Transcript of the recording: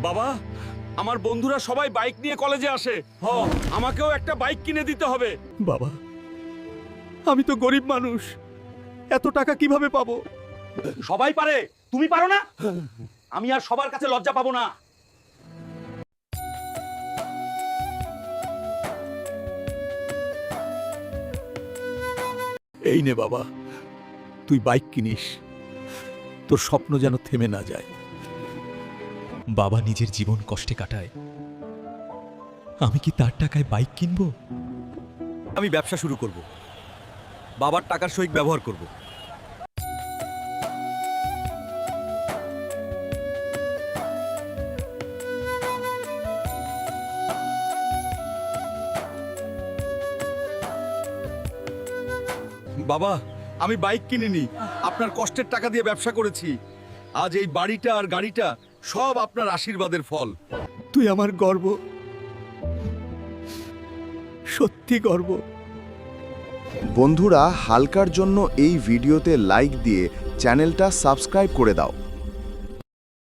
বাবা, আমার বন্ধুরা সবাই বাইক নিয়ে কলেজে আসে। আমাকেও একটা বাইক কিনে দিতে হবে। বাবা, আমি তো গরিব মানুষ, এত টাকা কিভাবে পাবো? সবাই পারে, তুমি পারো না? আমি আর সবার কাছে লজ্জা পাবো না। এই নে বাবা, তুই বাইক কিনিস, তোর স্বপ্ন যেন থেমে না যায়। বাবা নিজের জীবন কষ্টে কাটায়, আমি কি তার টাকায় বাইক কিনবো? আমি ব্যবসা শুরু করব, বাবার টাকার সহিত ব্যবহার করব। বাবা, আমি বাইক কিনিনি, আপনার কষ্টের টাকা দিয়ে ব্যবসা করেছি। আজ এই বাড়িটা আর গাড়িটা সব আপনার আশীর্বাদের ফল। তুই আমার গর্ব, সত্যি গর্ব। বন্ধুরা, হালকার জন্য এই ভিডিওতে লাইক দিয়ে চ্যানেলটা সাবস্ক্রাইব করে দাও।